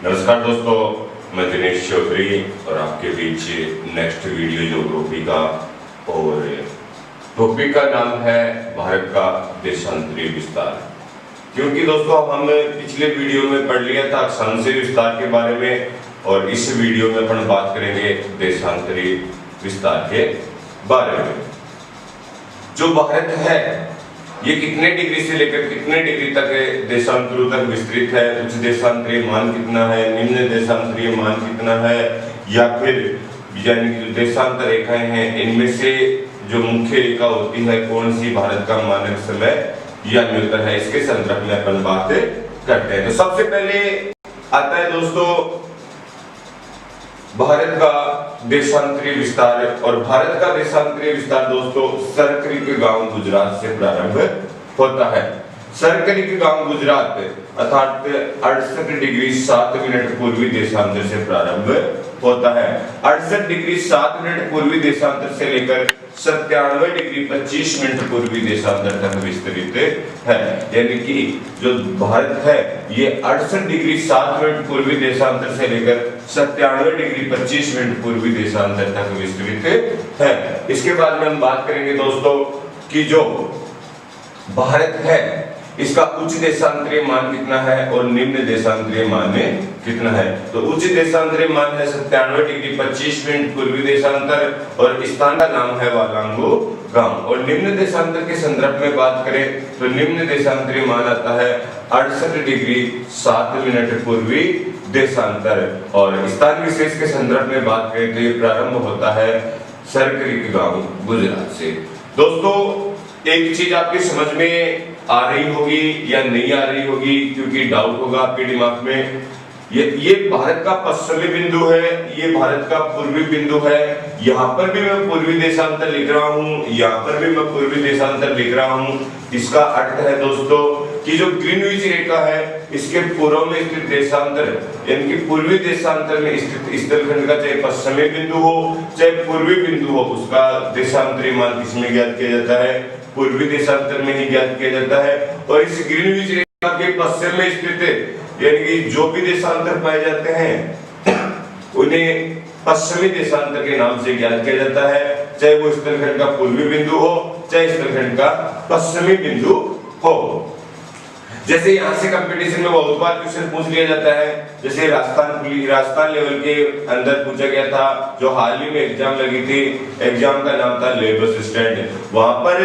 नमस्कार दोस्तों, मैं दिनेश चौधरी और आपके बीच नेक्स्ट वीडियो ज्योग्राफी का। और टॉपिक का नाम है भारत का देशांतरीय विस्तार। क्योंकि दोस्तों हम पिछले वीडियो में पढ़ लिया था अक्षांशीय विस्तार के बारे में, और इस वीडियो में अपन बात करेंगे देशांतरीय विस्तार के बारे में। जो भारत है ये कितने डिग्री से लेकर कितने डिग्री तक देशांतरों तक विस्तृत है, उच्च देशांतरीय मान कितना है, निम्न देशांतरीय मान कितना है, या फिर यानी कि जो देशांतर रेखाएं हैं इनमें से जो मुख्य रेखा होती है कौन सी भारत का मानक समय या न्यूनतम है, इसके संदर्भ में अपन बात करते हैं। तो सबसे पहले आता है दोस्तों भारत का देशांतरीय विस्तार। और भारत का देशांतरीय विस्तार दोस्तों सरकरी गांव गुजरात से प्रारंभ होता है। सरकरी गांव गुजरात अर्थात 68 डिग्री 7 मिनट पूर्वी देशांतर से प्रारंभ होता है। 68 डिग्री 7 मिनट पूर्वी देशांतर से लेकर 97 डिग्री 25 मिनट पूर्वी देशांतर तक विस्तृत है। यानी कि जो भारत है ये 68 डिग्री 7 मिनट पूर्वी देशांतर से लेकर 97 डिग्री 25 मिनट पूर्वी देशांतर तक विस्तृत है। इसके बाद में हम बात करेंगे दोस्तों कि जो भारत है इसका उच्च देशांतरीय मान कितना है और निम्न देशांतरीय मान कितना है। तो उच्च देशांतरीय मान है 97 डिग्री 25 मिनट पूर्वी देशांतर, और स्थान का नाम है वालांगो गांव। और निम्न देशांतर के संदर्भ में बात करें तो निम्न देशांतरीय मान आता है 68 डिग्री 7 मिनट पूर्वी देशांतर। और स्थान विशेष के संदर्भ में बात करें तो ये प्रारंभ होता है सरकरी गांव गुजरात से। दोस्तों एक चीज आपके समझ में आ रही होगी या नहीं आ रही होगी, क्योंकि डाउट होगा आपके दिमाग में। ये भारत का पश्चिमी बिंदु है, ये भारत का पूर्वी बिंदु है। यहाँ पर भी मैं पूर्वी देशांतर लिख रहा हूँ, यहाँ पर भी मैं पूर्वी देशांतर लिख रहा हूँ। इसका अर्थ है दोस्तों कि जो ग्रीनविच रेखा है इसके पूर्व में स्थित देशांतर यानी कि पूर्वी देशांतर में स्थित स्थलखंड का चाहे पश्चिमी बिंदु हो चाहे पूर्वी बिंदु हो, उसका देशांतरीय मान किसमें ज्ञात किया जाता है? पूर्वी देशांतर में ही ज्ञात किया जाता है। और इस ग्रीनविच रेखा के पश्चिम में स्थित यानी कि जो भी देशांतर पाए जाते हैं उन्हें पश्चिमी देशांतर के नाम से ज्ञात किया जाता है, चाहे वो स्थलखंड का पूर्वी बिंदु हो चाहे स्थलखंड का पश्चिमी बिंदु हो। जैसे यहाँ से कंपटीशन में बहुत बार क्वेश्चन पूछ लिया जाता है, जैसे राजस्थान लेवल के अंदर पूछा गया था, जो हाल ही में एग्जाम लगी थी, एग्जाम का नाम था लेबर असिस्टेंट। वहां पर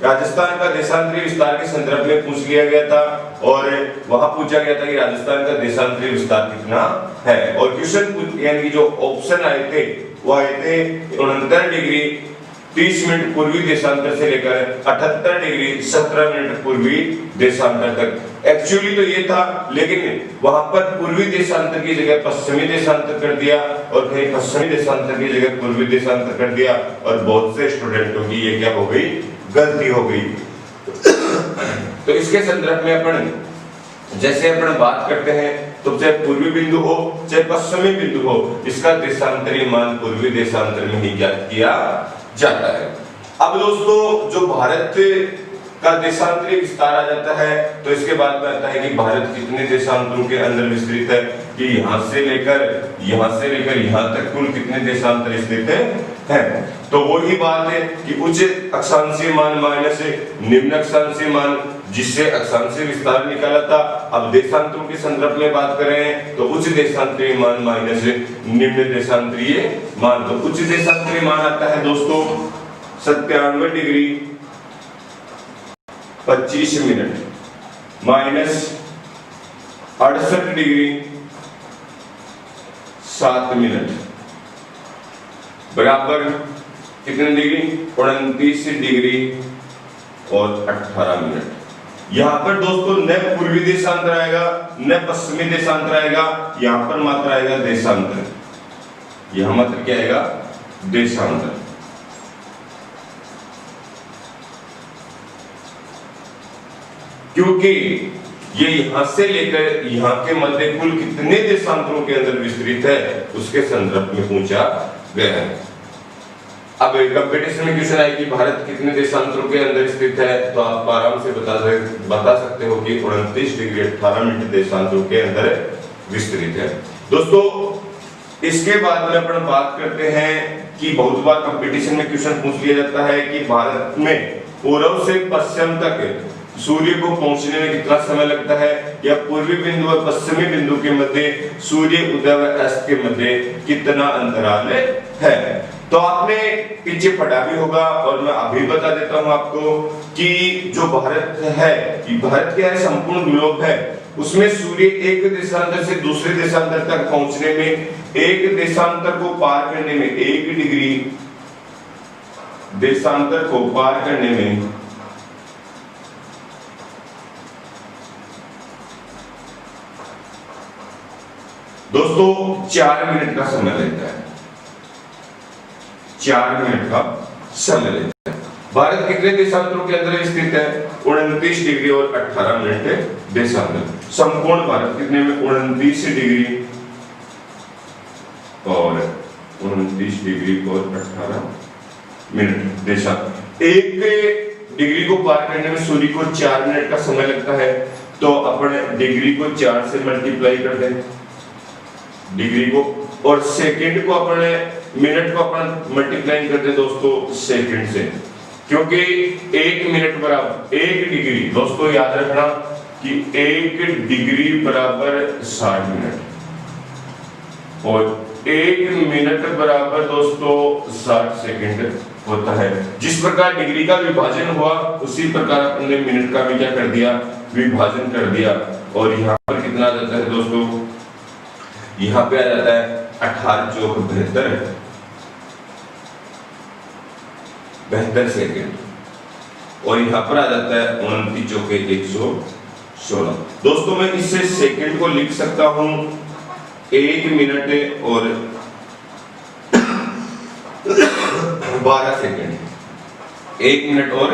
राजस्थान का देशांतरीय विस्तार के संदर्भ में पूछ लिया गया था, और वहां पूछा गया था कि राजस्थान का देशांतरीय विस्तार कितना है। और क्वेश्चन यानी कि जो ऑप्शन आए थे वो आए थे 69 डिग्री 30 मिनट पूर्वी देशांतर से लेकर 78 डिग्री 17 मिनट पूर्वी देशांतर तक। एक्चुअली तो ये था, लेकिन वहां पर पूर्वी देशांतर की जगह पश्चिमी देशांतर कर दिया, और कहीं पश्चिमी देशांतर की जगह पूर्वी देशांतर कर दिया, और बहुत से स्टूडेंटों की ये क्या हो गई? गलती हो गई। तो इसके संदर्भ में अपन जैसे अपन बात करते हैं तो चाहे पूर्वी बिंदु हो चाहे पश्चिमी बिंदु हो, इसका देशांतरीय मान पूर्वी देशांतर में ही ज्ञात किया जाता है। अब दोस्तों जो भारत का देशांतरीय विस्तार आ जाता है तो इसके बाद में आता है कि भारत कितने देशांतरों के अंदर विस्तृत है, कि यहाँ से लेकर यहाँ तक कुल कितने देशांतर स्थित है। तो वही बात है कि उच्च अक्षांशीय मान माइनस निम्न अक्षांशीय मान, जिससे अक्षांशीय विस्तार निकाला था। अब देशांतरों के संदर्भ में बात करें तो उच्च देशांतरीय मान माइनस निम्न देशांतरीय मान। तो उच्च देशांतरीय मान आता है दोस्तों 97 degree 25 minute minus 68 degree 7 minute बराबर कितने डिग्री? 29 डिग्री और 18 मिनट। यहाँ पर दोस्तों न पूर्वी देशांतर आएगा न पश्चिमी देशांतर आएगा, यहाँ पर मात्र आएगा देशांतर। यहाँ मात्र क्या आएगा? देशांतर। क्योंकि ये यहाँ से लेकर यहाँ के मध्य कुल कितने देशांतरों के अंदर विस्तृत है उसके संदर्भ में पूछा गया है। अब कंपटीशन में क्वेश्चन आए कि भारत कितने देशांतरों के अंदर स्थित है, तो आप आराम से बता सकते हो कि 29 डिग्री 18 मिनट देशांतरों के अंदर विस्तृत है। दोस्तों इसके बाद में अपन बात करते हैं कि बहुत बार कंपटीशन में क्वेश्चन पूछ लिया जाता है कि भारत में पूर्व से पश्चिम तक सूर्य को पहुंचने में कितना समय लगता है, या पूर्वी बिंदु और पश्चिमी बिंदु के मध्य सूर्य उदय व अस्त के मध्य कितना अंतराल है। तो आपने पीछे पढ़ा भी होगा और मैं अभी बता देता हूं आपको कि जो भारत है, कि भारत क्या है, संपूर्ण ग्लोब है, उसमें सूर्य एक देशांतर से दूसरे देशांतर तक पहुंचने में, एक देशांतर को पार करने में 1 डिग्री देशांतर को पार करने में दोस्तों 4 मिनट का समय लेता है। 4 मिनट का समय लेता है। भारत कितने देशांतरों के अंदर स्थित है? 29 डिग्री और 18 मिनट देशांतर। संपूर्ण भारत कितने में? 29 डिग्री और 29 डिग्री और 18 मिनट देशांतर। 1 डिग्री को पार करने में सूर्य को 4 मिनट का समय लगता है, तो अपन डिग्री को 4 से मल्टीप्लाई कर दें, डिग्री को, और सेकंड को अपने मिनट को अपन मल्टीप्लाई करते दोस्तों सेकंड से, क्योंकि 1 मिनट बराबर 1 डिग्री। दोस्तों याद रखना कि 1 डिग्री बराबर 60 मिनट और 1 मिनट बराबर दोस्तों 60 सेकंड होता है। जिस प्रकार डिग्री का विभाजन हुआ उसी प्रकार अपन ने मिनट का भी क्या कर दिया, विभाजन कर दिया। और यहाँ पर कितना आ जाता है दोस्तों, यहाँ पे आ जाता है 18 चौक 72 सेकंड और यहाँ पर आ जाता है 29 चौके 116। दोस्तों मैं इससे सेकंड को लिख सकता हूं 1 मिनट और 12 सेकंड। 1 मिनट और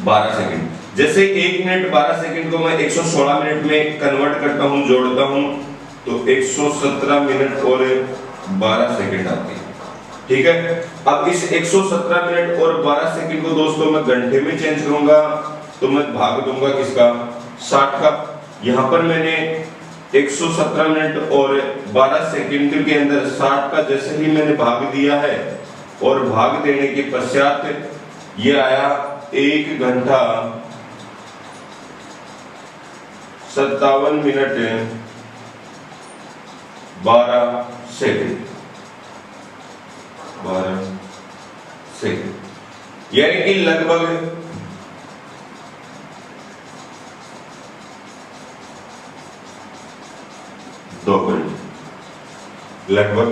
12 सेकंड। जैसे 1 मिनट 12 सेकंड को मैं 116 मिनट में कन्वर्ट करता हूं, जोड़ता हूं, तो 117 मिनट और 12 सेकंड आती है। ठीक है, अब इस 117 मिनट और 12 सेकंड को दोस्तों मैं घंटे में चेंज करूंगा, तो मैं भाग दूंगा किसका, 60 का। यहां पर मैंने 117 मिनट और 12 सेकंड के अंदर 60 का जैसे ही मैंने भाग दिया है, और भाग देने के पश्चात ये आया 1 घंटा 57 मिनट 12 सेकंड। 12 सेकंड यानी कि लगभग लगभग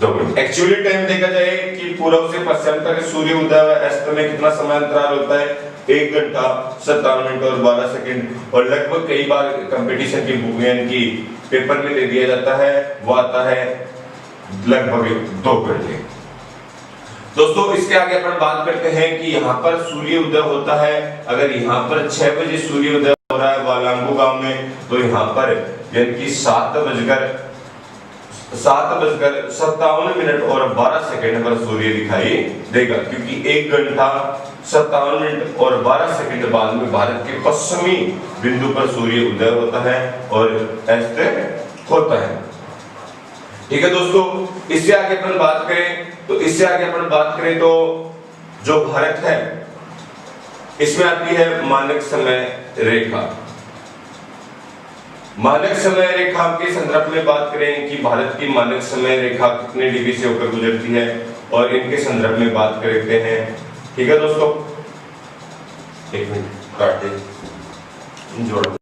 2 घंटे। एक्चुअली टाइम देखा जाए कि पूर्व से पश्चिम तक सूर्य उदय व अस्त में कितना समय अंतराल होता है, 1 घंटा 57 मिनट और 12 सेकंड। और लगभग कई बार कंपटीशन की बुक में की पेपर में दे दिया जाता है, वो आता है लगभग 2 घंटे। दोस्तों इसके आगे अपन बात करते हैं कि यहाँ पर सूर्य उदय होता है। अगर यहाँ पर 6 बजे सूर्य उदय हो रहा है वालांगू गांव में, तो यहाँ पर यानी कि 7:57 मिनट और 12 सेकंड पर सूर्य दिखाई देगा, क्योंकि 1 घंटा 57 मिनट और 12 सेकंड बाद में भारत के पश्चिमी बिंदु पर सूर्य उदय होता है और अस्त होता है। ठीक है दोस्तों, इससे आगे अपन बात करें तो जो भारत है इसमें आती है मानक समय रेखा। मानक समय रेखा के संदर्भ में बात करें कि भारत की मानक समय रेखा कितने डिग्री से होकर गुजरती है, और इनके संदर्भ में बात करते हैं। ठीक है दोस्तों, 1 मिनट काट दे, जोड़